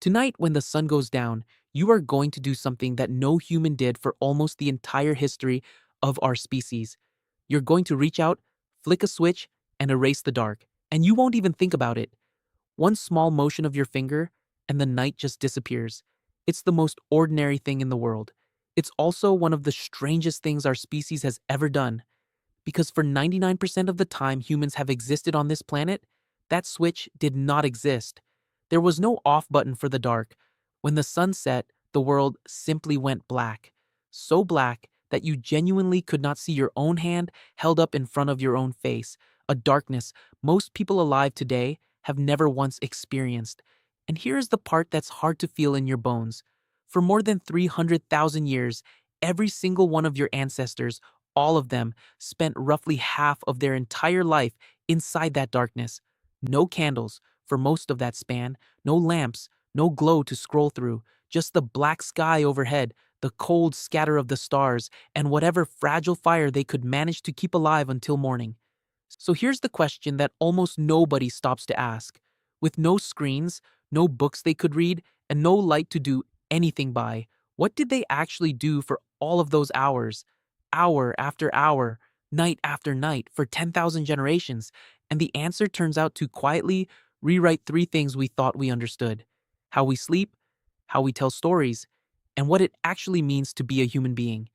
Tonight, when the sun goes down, you are going to do something that no human did for almost the entire history of our species. You're going to reach out, flick a switch, and erase the dark. And you won't even think about it. One small motion of your finger, and the night just disappears. It's the most ordinary thing in the world. It's also one of the strangest things our species has ever done. Because for 99% of the time humans have existed on this planet, that switch did not exist. There was no off button for the dark. When the sun set, the world simply went black. So black that you genuinely could not see your own hand held up in front of your own face, a darkness most people alive today have never once experienced. And here's the part that's hard to feel in your bones. For more than 300,000 years, every single one of your ancestors, all of them, spent roughly half of their entire life inside that darkness. No candles for most of that span, no lamps, no glow to scroll through, just the black sky overhead, the cold scatter of the stars, and whatever fragile fire they could manage to keep alive until morning. So here's the question that almost nobody stops to ask. With no screens, no books they could read, and no light to do anything by, what did they actually do for all of those hours? Hour after hour, night after night, for 10,000 generations. And the answer turns out to quietly rewrite three things we thought we understood: how we sleep, how we tell stories, and what it actually means to be a human being.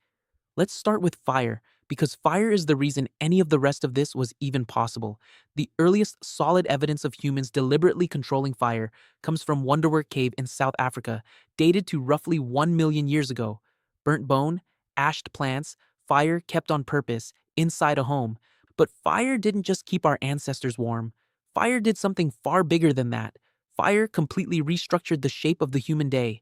Let's start with fire, because fire is the reason any of the rest of this was even possible. The earliest solid evidence of humans deliberately controlling fire comes from Wonderwork Cave in South Africa, dated to roughly 1 million years ago. Burnt bone, ashed plants, fire kept on purpose, inside a home. But fire didn't just keep our ancestors warm. Fire did something far bigger than that. Fire completely restructured the shape of the human day.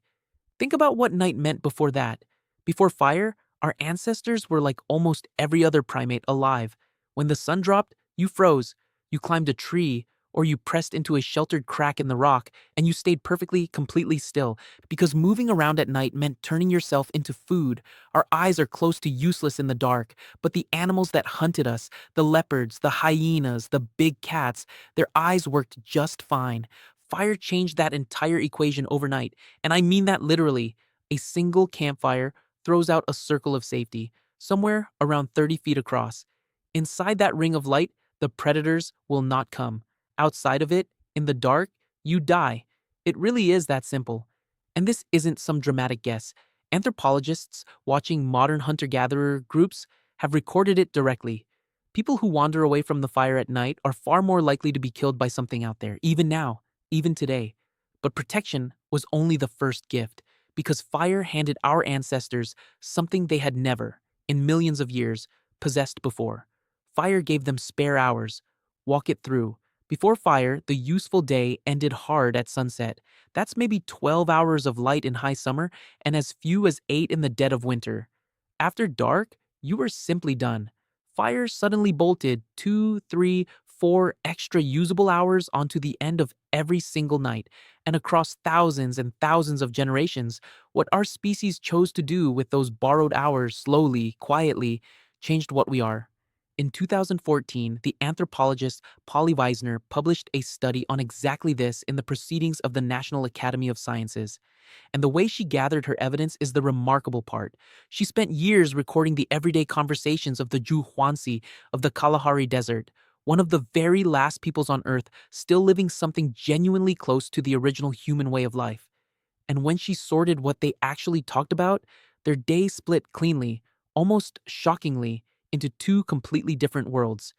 Think about what night meant before that. Before fire, our ancestors were like almost every other primate alive. When the sun dropped, you froze, you climbed a tree, or you pressed into a sheltered crack in the rock, and you stayed perfectly, completely still, because moving around at night meant turning yourself into food. Our eyes are close to useless in the dark, but the animals that hunted us, the leopards, the hyenas, the big cats, their eyes worked just fine. Fire changed that entire equation overnight, and I mean that literally. A single campfire throws out a circle of safety, somewhere around 30 feet across. Inside that ring of light, the predators will not come. Outside of it, in the dark, you die. It really is that simple. And this isn't some dramatic guess. Anthropologists watching modern hunter-gatherer groups have recorded it directly. People who wander away from the fire at night are far more likely to be killed by something out there, even now, even today. But protection was only the first gift, because fire handed our ancestors something they had never, in millions of years, possessed before. Fire gave them spare hours. Walk it through. Before fire, the useful day ended hard at sunset. That's maybe 12 hours of light in high summer and as few as 8 in the dead of winter. After dark, you were simply done. Fire suddenly bolted 2, 3, 4 extra usable hours onto the end of every single night, and across thousands and thousands of generations, what our species chose to do with those borrowed hours slowly, quietly, changed what we are. In 2014, the anthropologist Polly Weisner published a study on exactly this in the Proceedings of the National Academy of Sciences. And the way she gathered her evidence is the remarkable part. She spent years recording the everyday conversations of the Juhuansi of the Kalahari Desert, one of the very last peoples on Earth still living something genuinely close to the original human way of life. And when she sorted what they actually talked about, their day split cleanly, almost shockingly, into two completely different worlds.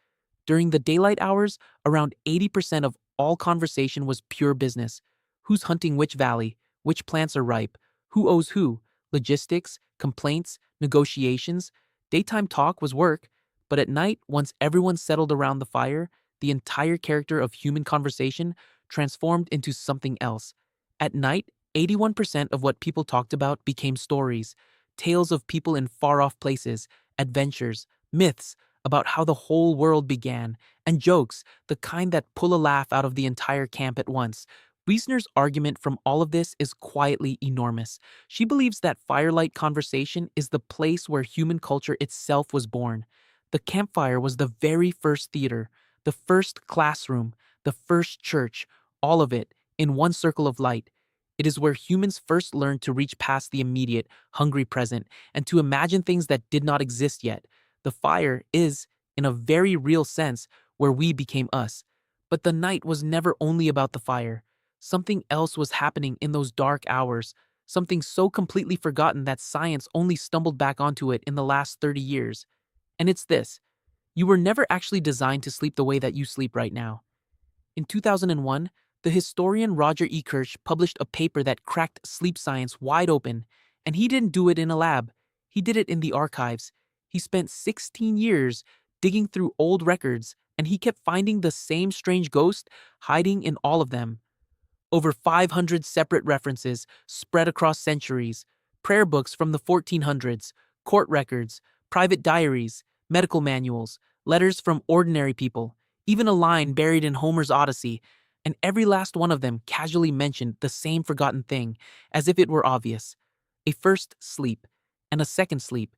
During the daylight hours, around 80% of all conversation was pure business. Who's hunting which valley? Which plants are ripe? Who owes who? Logistics, complaints, negotiations. Daytime talk was work, but at night, once everyone settled around the fire, the entire character of human conversation transformed into something else. At night, 81% of what people talked about became stories, tales of people in far-off places, adventures, myths about how the whole world began, and jokes, the kind that pull a laugh out of the entire camp at once. Wiesner's argument from all of this is quietly enormous. She believes that firelight conversation is the place where human culture itself was born. The campfire was the very first theater, the first classroom, the first church, all of it in one circle of light. It is where humans first learned to reach past the immediate, hungry present and to imagine things that did not exist yet. The fire is, in a very real sense, where we became us. But the night was never only about the fire. Something else was happening in those dark hours, something so completely forgotten that science only stumbled back onto it in the last 30 years. And it's this: you were never actually designed to sleep the way that you sleep right now. In 2001, the historian Roger E. Kirsch published a paper that cracked sleep science wide open, and he didn't do it in a lab. He did it in the archives. He spent 16 years digging through old records, and he kept finding the same strange ghost hiding in all of them. Over 500 separate references spread across centuries, prayer books from the 1400s, court records, private diaries, medical manuals, letters from ordinary people, even a line buried in Homer's Odyssey, and every last one of them casually mentioned the same forgotten thing, as if it were obvious: a first sleep and a second sleep.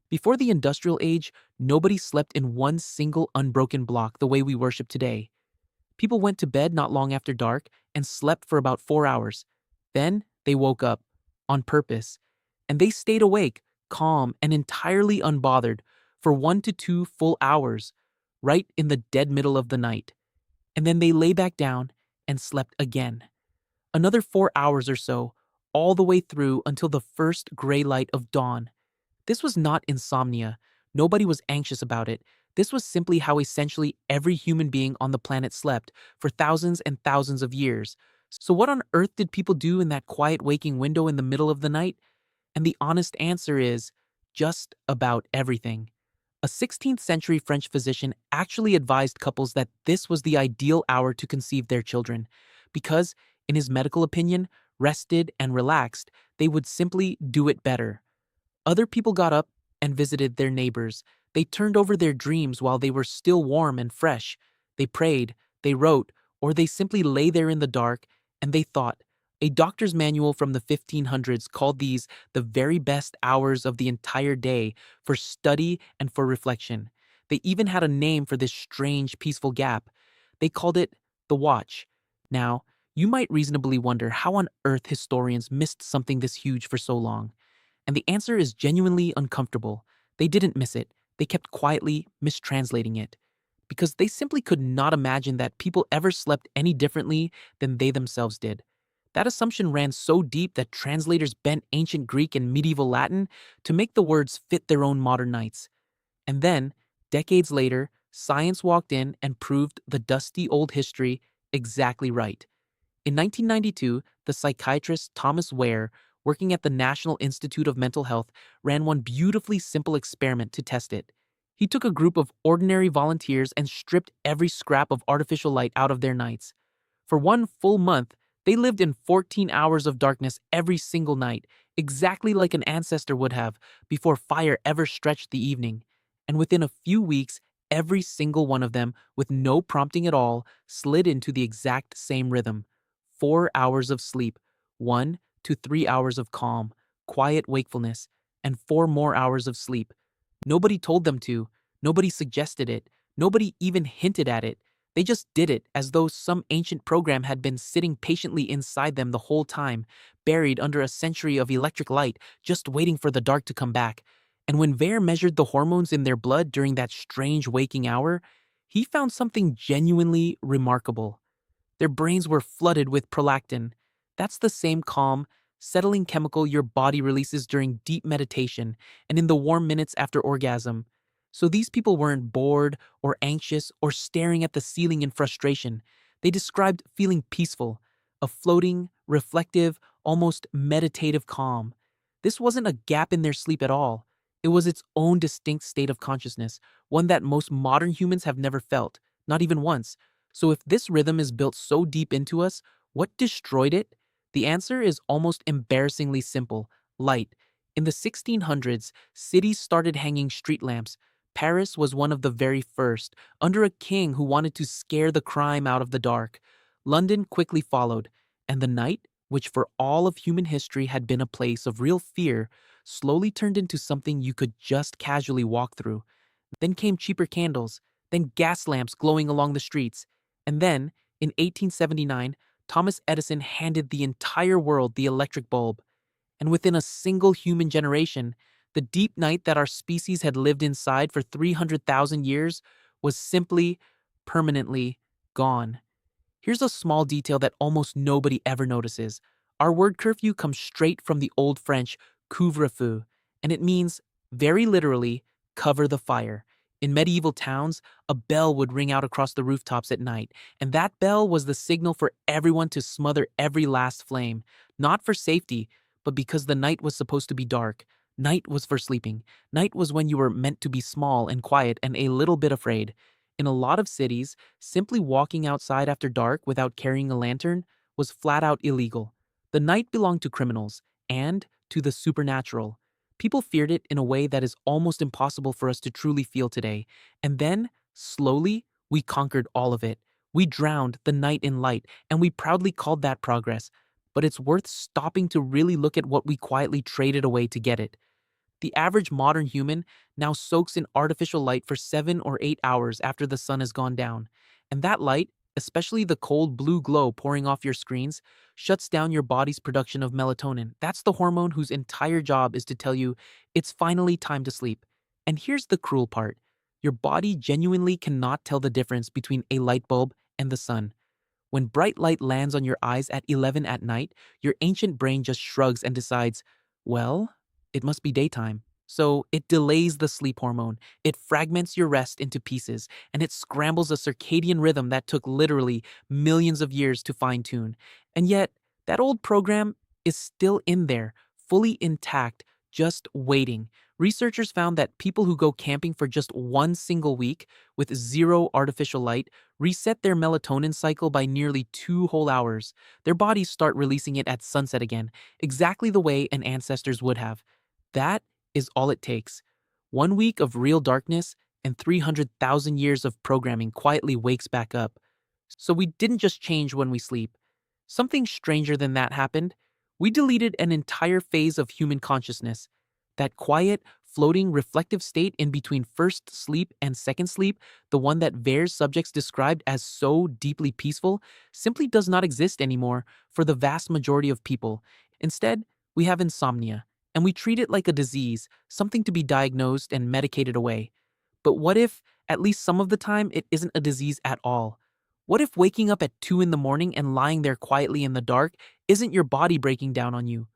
Before the industrial age, nobody slept in one single unbroken block the way we worship today. People went to bed not long after dark and slept for about 4 hours. Then they woke up, on purpose, and they stayed awake, calm and entirely unbothered, for 1 to 2 full hours, right in the dead middle of the night. And then they lay back down and slept again. Another 4 hours or so, all the way through until the first gray light of dawn. This was not insomnia. Nobody was anxious about it. This was simply how essentially every human being on the planet slept for thousands and thousands of years. So what on earth did people do in that quiet waking window in the middle of the night? And the honest answer is just about everything. A 16th century French physician actually advised couples that this was the ideal hour to conceive their children, because, in his medical opinion, rested and relaxed, they would simply do it better. Other people got up and visited their neighbors. They turned over their dreams while they were still warm and fresh. They prayed, they wrote, or they simply lay there in the dark and they thought. A doctor's manual from the 1500s called these the very best hours of the entire day for study and for reflection. They even had a name for this strange, peaceful gap. They called it the watch. Now, you might reasonably wonder how on earth historians missed something this huge for so long. And the answer is genuinely uncomfortable. They didn't miss it. They kept quietly mistranslating it. Because they simply could not imagine that people ever slept any differently than they themselves did. That assumption ran so deep that translators bent ancient Greek and medieval Latin to make the words fit their own modern nights. And then, decades later, science walked in and proved the dusty old history exactly right. In 1992, the psychiatrist Thomas Ware, working at the National Institute of Mental Health, ran one beautifully simple experiment to test it. He took a group of ordinary volunteers and stripped every scrap of artificial light out of their nights. For 1 full month, they lived in 14 hours of darkness every single night, exactly like an ancestor would have, before fire ever stretched the evening. And within a few weeks, every single one of them, with no prompting at all, slid into the exact same rhythm. 4 hours of sleep, 1 to 3 hours of calm, quiet wakefulness, and 4 more hours of sleep. Nobody told them to, nobody suggested it, nobody even hinted at it. They just did it as though some ancient program had been sitting patiently inside them the whole time, buried under a century of electric light, just waiting for the dark to come back. And when Vare measured the hormones in their blood during that strange waking hour, he found something genuinely remarkable. Their brains were flooded with prolactin. That's the same calm, settling chemical your body releases during deep meditation and in the warm minutes after orgasm. So these people weren't bored or anxious or staring at the ceiling in frustration. They described feeling peaceful, a floating, reflective, almost meditative calm. This wasn't a gap in their sleep at all. It was its own distinct state of consciousness, one that most modern humans have never felt, not even once. So if this rhythm is built so deep into us, what destroyed it? The answer is almost embarrassingly simple: light. In the 1600s, cities started hanging street lamps. Paris was one of the very first, under a king who wanted to scare the crime out of the dark. London quickly followed, and the night, which for all of human history had been a place of real fear, slowly turned into something you could just casually walk through. Then came cheaper candles, then gas lamps glowing along the streets, and then, in 1879, Thomas Edison handed the entire world the electric bulb, and within a single human generation, the deep night that our species had lived inside for 300,000 years was simply, permanently gone. Here's a small detail that almost nobody ever notices. Our word curfew comes straight from the Old French couvre-feu, and it means, very literally, cover the fire. In medieval towns, a bell would ring out across the rooftops at night, and that bell was the signal for everyone to smother every last flame, not for safety, but because the night was supposed to be dark. Night was for sleeping. Night was when you were meant to be small and quiet and a little bit afraid. In a lot of cities, simply walking outside after dark without carrying a lantern was flat out illegal. The night belonged to criminals and to the supernatural. People feared it in a way that is almost impossible for us to truly feel today. And then, slowly, we conquered all of it. We drowned the night in light, and we proudly called that progress. But it's worth stopping to really look at what we quietly traded away to get it. The average modern human now soaks in artificial light for 7 or 8 hours after the sun has gone down. And that light, especially the cold blue glow pouring off your screens, shuts down your body's production of melatonin. That's the hormone whose entire job is to tell you it's finally time to sleep. And here's the cruel part. Your body genuinely cannot tell the difference between a light bulb and the sun. When bright light lands on your eyes at 11 at night, your ancient brain just shrugs and decides, well, it must be daytime. So it delays the sleep hormone, it fragments your rest into pieces, and it scrambles a circadian rhythm that took literally millions of years to fine-tune. And yet, that old program is still in there, fully intact, just waiting. Researchers found that people who go camping for just one single week with zero artificial light reset their melatonin cycle by nearly 2 whole hours. Their bodies start releasing it at sunset again, exactly the way an ancestors would have. That is all it takes. 1 week of real darkness and 300,000 years of programming quietly wakes back up. So we didn't just change when we sleep. Something stranger than that happened. We deleted an entire phase of human consciousness. That quiet, floating, reflective state in between first sleep and second sleep, the one that Vare's subjects described as so deeply peaceful, simply does not exist anymore for the vast majority of people. Instead, we have insomnia, and we treat it like a disease, something to be diagnosed and medicated away. But what if, at least some of the time, it isn't a disease at all? What if waking up at 2 in the morning and lying there quietly in the dark isn't your body breaking down on you?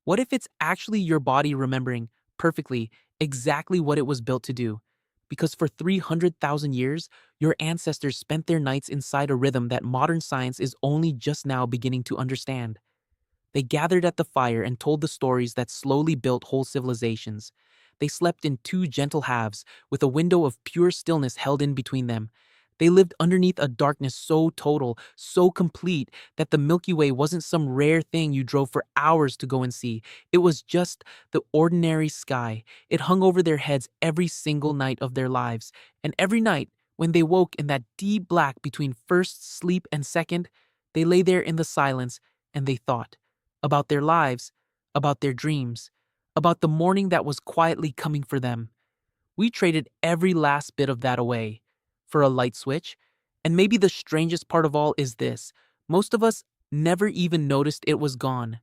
What if it's actually your body remembering perfectly exactly what it was built to do? Because for 300,000 years, your ancestors spent their nights inside a rhythm that modern science is only just now beginning to understand. They gathered at the fire and told the stories that slowly built whole civilizations. They slept in two gentle halves, with a window of pure stillness held in between them. They lived underneath a darkness so total, so complete, that the Milky Way wasn't some rare thing you drove for hours to go and see. It was just the ordinary sky. It hung over their heads every single night of their lives. And every night, when they woke in that deep black between first sleep and second, they lay there in the silence and they thought about their lives, about their dreams, about the morning that was quietly coming for them. We traded every last bit of that away for a light switch. And maybe the strangest part of all is this: most of us never even noticed it was gone.